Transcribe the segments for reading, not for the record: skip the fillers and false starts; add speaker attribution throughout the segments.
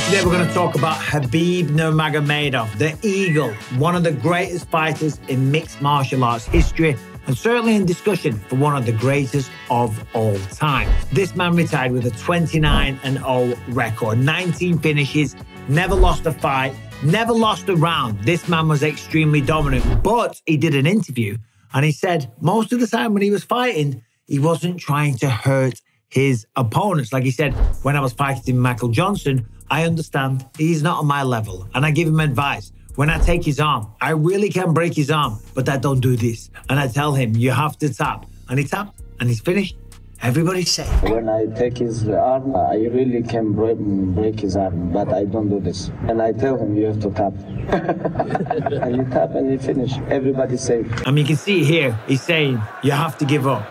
Speaker 1: Today we're going to talk about Khabib Nurmagomedov, the Eagle, one of the greatest fighters in mixed martial arts history, and certainly in discussion for one of the greatest of all time. This man retired with a 29-0 record, 19 finishes, never lost a fight, never lost a round. This man was extremely dominant, but he did an interview and he said most of the time when he was fighting, he wasn't trying to hurt his opponents. Like he said, when I was fighting Michael Johnson, I understand he's not on my level and I give him advice. When I take his arm, I really can break his arm, but I don't do this. And I tell him, you have to tap. And he tapped and he's finished. Everybody's safe.
Speaker 2: When I take his arm, I really can break his arm, but I don't do this. And I tell him, you have to tap. And you tap and you finish. Everybody's safe.
Speaker 1: I mean, you can see here, he's saying, you have to give up.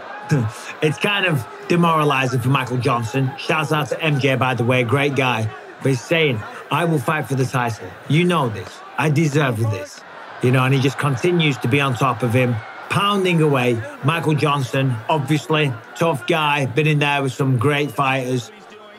Speaker 1: It's kind of demoralizing for Michael Johnson. Shouts out to MJ, by the way, great guy. But he's saying, I will fight for the title. You know this. I deserve this. You know, and he just continues to be on top of him, pounding away. Michael Johnson, obviously, tough guy, been in there with some great fighters.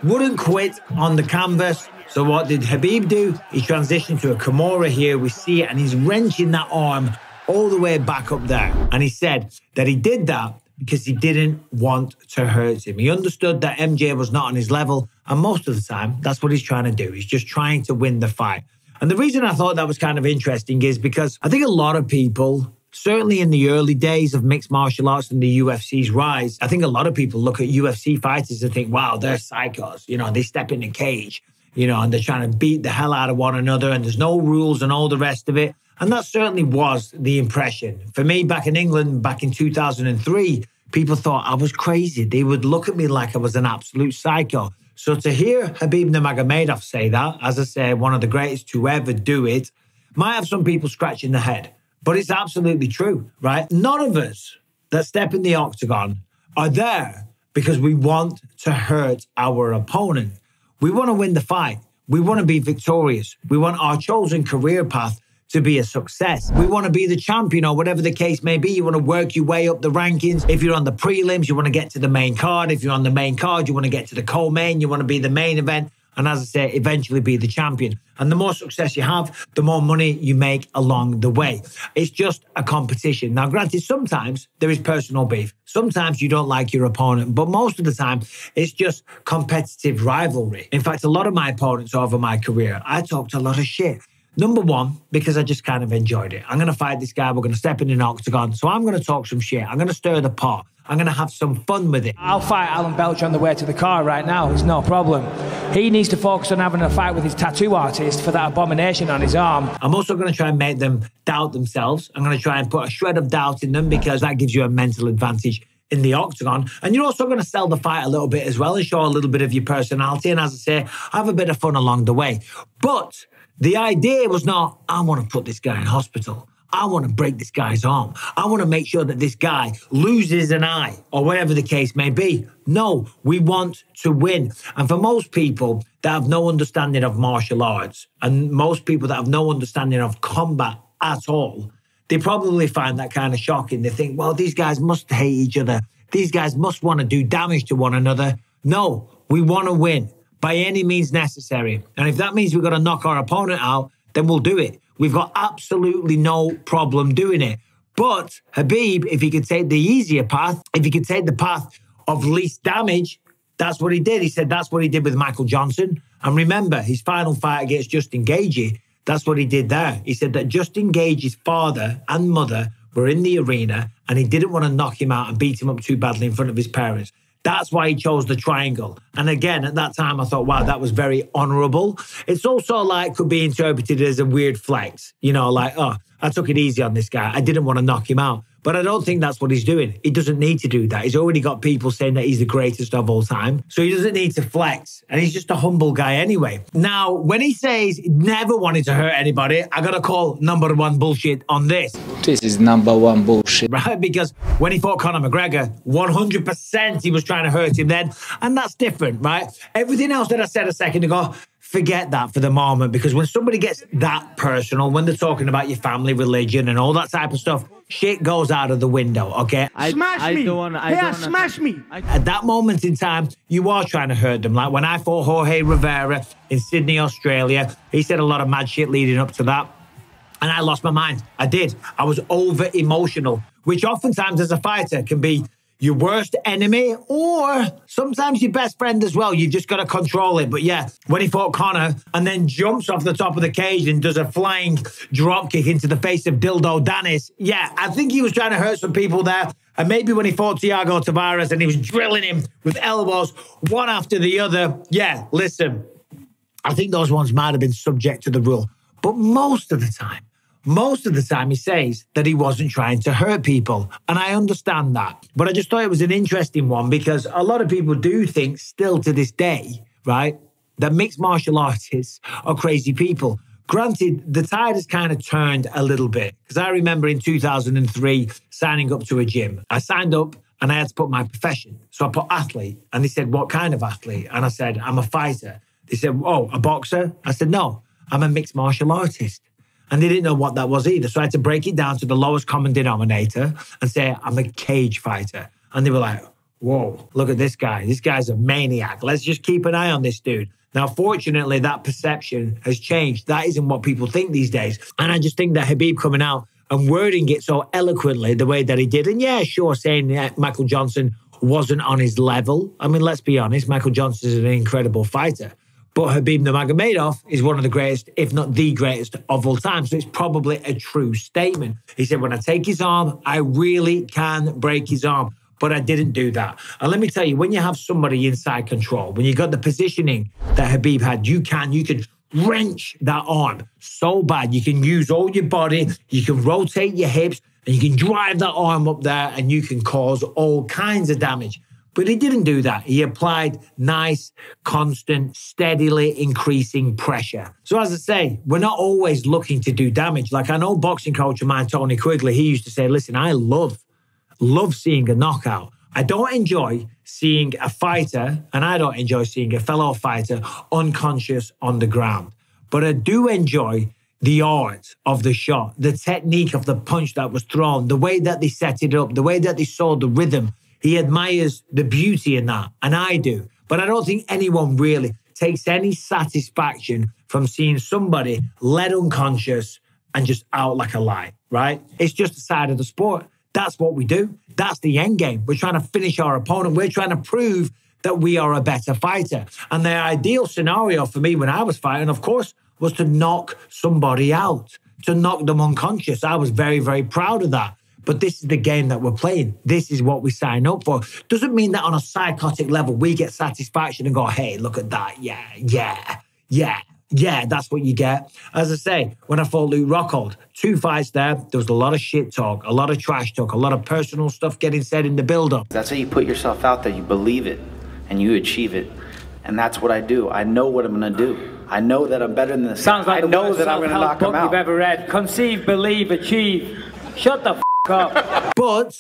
Speaker 1: Wouldn't quit on the canvas. So what did Khabib do? He transitioned to a Kimura here. We see it, and he's wrenching that arm all the way back up there. And he said that he did that because he didn't want to hurt him. He understood that MJ was not on his level, and most of the time, that's what he's trying to do. He's just trying to win the fight. And the reason I thought that was kind of interesting is because I think a lot of people, certainly in the early days of mixed martial arts and the UFC's rise, I think a lot of people look at UFC fighters and think, wow, they're psychos. You know, they step in a cage, you know, and they're trying to beat the hell out of one another, and there's no rules and all the rest of it. And that certainly was the impression. For me, back in England, back in 2003, people thought I was crazy. They would look at me like I was an absolute psycho. So to hear Khabib Nurmagomedov say that, as I say, one of the greatest to ever do it, might have some people scratching their head. But it's absolutely true, right? None of us that step in the octagon are there because we want to hurt our opponent. We want to win the fight. We want to be victorious. We want our chosen career path to be a success. We want to be the champion or whatever the case may be. You want to work your way up the rankings. If you're on the prelims, you want to get to the main card. If you're on the main card, you want to get to the co-main. You want to be the main event. And as I say, eventually be the champion. And the more success you have, the more money you make along the way. It's just a competition. Now, granted, sometimes there is personal beef. Sometimes you don't like your opponent. But most of the time, it's just competitive rivalry. In fact, a lot of my opponents over my career, I talked a lot of shit. Number one, because I just kind of enjoyed it. I'm going to fight this guy. We're going to step in an octagon. So I'm going to talk some shit. I'm going to stir the pot. I'm going to have some fun with it.
Speaker 3: I'll fight Alan Belcher on the way to the car right now. It's no problem. He needs to focus on having a fight with his tattoo artist for that abomination on his arm.
Speaker 1: I'm also going to try and make them doubt themselves. I'm going to try and put a shred of doubt in them because that gives you a mental advantage in the octagon. And you're also going to sell the fight a little bit as well and show a little bit of your personality. And as I say, have a bit of fun along the way. But the idea was not, I want to put this guy in hospital. I want to break this guy's arm. I want to make sure that this guy loses an eye or whatever the case may be. No, we want to win. And for most people that have no understanding of martial arts and most people that have no understanding of combat at all, they probably find that kind of shocking. They think, well, these guys must hate each other. These guys must want to do damage to one another. No, we want to win by any means necessary. And if that means we've got to knock our opponent out, then we'll do it. We've got absolutely no problem doing it. But Khabib, if he could take the easier path, if he could take the path of least damage, that's what he did. He said that's what he did with Michael Johnson. And remember, his final fight against Justin Gaethje, that's what he did there. He said that Justin Gaethje's father and mother were in the arena and he didn't want to knock him out and beat him up too badly in front of his parents. That's why he chose the triangle. And again, at that time, I thought, wow, that was very honorable. It's also like, could be interpreted as a weird flex. You know, like, oh, I took it easy on this guy. I didn't want to knock him out. But I don't think that's what he's doing. He doesn't need to do that. He's already got people saying that he's the greatest of all time. So he doesn't need to flex. And he's just a humble guy anyway. Now, when he says he never wanted to hurt anybody, I got to call number one bullshit on this.
Speaker 2: This is number one bullshit.
Speaker 1: Right? Because when he fought Conor McGregor, 100% he was trying to hurt him then. And that's different, right? Everything else that I said a second ago, forget that for the moment, because when somebody gets that personal, when they're talking about your family, religion, and all that type of stuff, shit goes out of the window, okay?
Speaker 4: Smash me! Smash me!
Speaker 1: At that moment in time, you are trying to hurt them. Like when I fought Jorge Rivera in Sydney, Australia, he said a lot of mad shit leading up to that. And I lost my mind. I did. I was over emotional, which oftentimes as a fighter can be your worst enemy or sometimes your best friend as well. You've just got to control it. But yeah, when he fought Conor and then jumps off the top of the cage and does a flying drop kick into the face of Dildo Danis, yeah, I think he was trying to hurt some people there. And maybe when he fought Thiago Tavares and he was drilling him with elbows one after the other, yeah, listen, I think those ones might have been subject to the rule. But most of the time he says that he wasn't trying to hurt people. And I understand that. But I just thought it was an interesting one because a lot of people do think still to this day, right, that mixed martial artists are crazy people. Granted, the tide has kind of turned a little bit because I remember in 2003 signing up to a gym. I signed up and I had to put my profession. So I put athlete and they said, what kind of athlete? And I said, I'm a fighter. They said, oh, a boxer? I said, no, I'm a mixed martial artist. And they didn't know what that was either. So I had to break it down to the lowest common denominator and say, I'm a cage fighter. And they were like, whoa, look at this guy. This guy's a maniac. Let's just keep an eye on this dude. Now, fortunately, that perception has changed. That isn't what people think these days. And I just think that Khabib coming out and wording it so eloquently the way that he did. And yeah, sure, saying that Michael Johnson wasn't on his level. I mean, let's be honest, Michael Johnson is an incredible fighter. But Khabib Nurmagomedov is one of the greatest, if not the greatest of all time. So it's probably a true statement. He said, when I take his arm, I really can break his arm. But I didn't do that. And let me tell you, when you have somebody inside control, when you got the positioning that Khabib had, you can wrench that arm so bad. You can use all your body, you can rotate your hips, and you can drive that arm up there and you can cause all kinds of damage. But he didn't do that. He applied nice, constant, steadily increasing pressure. So as I say, we're not always looking to do damage. Like I know boxing coach of mine, Tony Quigley, he used to say, listen, I love seeing a knockout. I don't enjoy seeing a fighter, and I don't enjoy seeing a fellow fighter unconscious on the ground. But I do enjoy the art of the shot, the technique of the punch that was thrown, the way that they set it up, the way that they saw the rhythm. He admires the beauty in that, and I do. But I don't think anyone really takes any satisfaction from seeing somebody led unconscious and just out like a light, right? It's just a side of the sport. That's what we do. That's the end game. We're trying to finish our opponent. We're trying to prove that we are a better fighter. And the ideal scenario for me when I was fighting, of course, was to knock somebody out, to knock them unconscious. I was very, very proud of that. But this is the game that we're playing. This is what we sign up for. Doesn't mean that on a psychotic level, we get satisfaction and go, hey, look at that. Yeah, that's what you get. As I say, when I fought Luke Rockhold, 2 fights there was a lot of shit talk, a lot of trash talk, a lot of personal stuff getting said in the build-up.
Speaker 5: That's how you put yourself out there. You believe it and you achieve it. And that's what I do. I know what I'm going to do. I know that I'm better than this.
Speaker 4: Sounds like
Speaker 5: I know that I'm going to knock him out.
Speaker 4: You've ever read. Conceive, believe, achieve. Shut the up.
Speaker 1: But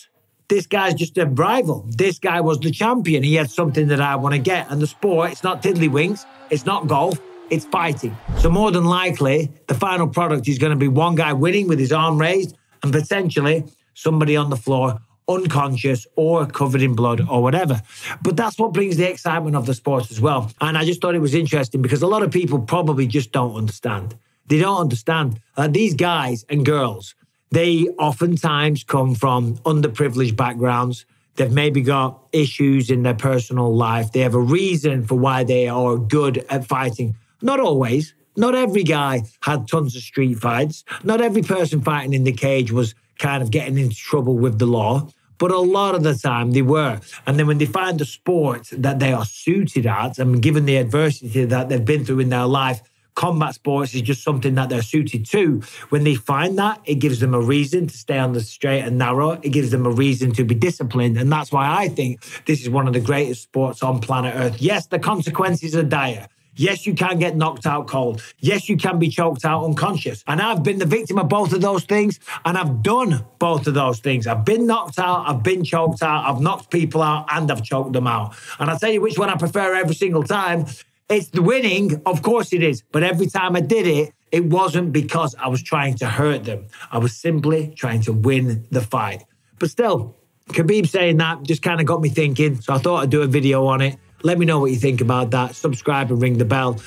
Speaker 1: this guy's just a rival. This guy was the champion. He had something that I want to get. And the sport, it's not tiddlywinks. It's not golf. It's fighting. So more than likely, the final product is going to be one guy winning with his arm raised and potentially somebody on the floor unconscious or covered in blood or whatever. But that's what brings the excitement of the sport as well. And I just thought it was interesting because a lot of people probably just don't understand. They don't understand. These guys and girls, they oftentimes come from underprivileged backgrounds. They've maybe got issues in their personal life. They have a reason for why they are good at fighting. Not always. Not every guy had tons of street fights. Not every person fighting in the cage was kind of getting into trouble with the law. But a lot of the time they were. And then when they find the sport that they are suited at, and given the adversity that they've been through in their life, combat sports is just something that they're suited to. When they find that, it gives them a reason to stay on the straight and narrow. It gives them a reason to be disciplined. And that's why I think this is one of the greatest sports on planet Earth. Yes, the consequences are dire. Yes, you can get knocked out cold. Yes, you can be choked out unconscious. And I've been the victim of both of those things, and I've done both of those things. I've been knocked out, I've been choked out, I've knocked people out, and I've choked them out. And I'll tell you which one I prefer every single time. It's the winning, of course it is. But every time I did it, it wasn't because I was trying to hurt them. I was simply trying to win the fight. But still, Khabib saying that just kind of got me thinking. So I thought I'd do a video on it. Let me know what you think about that. Subscribe and ring the bell.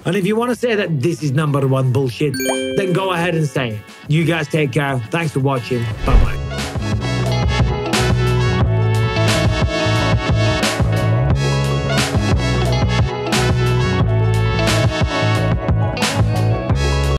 Speaker 1: And if you want to say that this is #1 bullshit, then go ahead and say it. You guys take care. Thanks for watching. Bye-bye.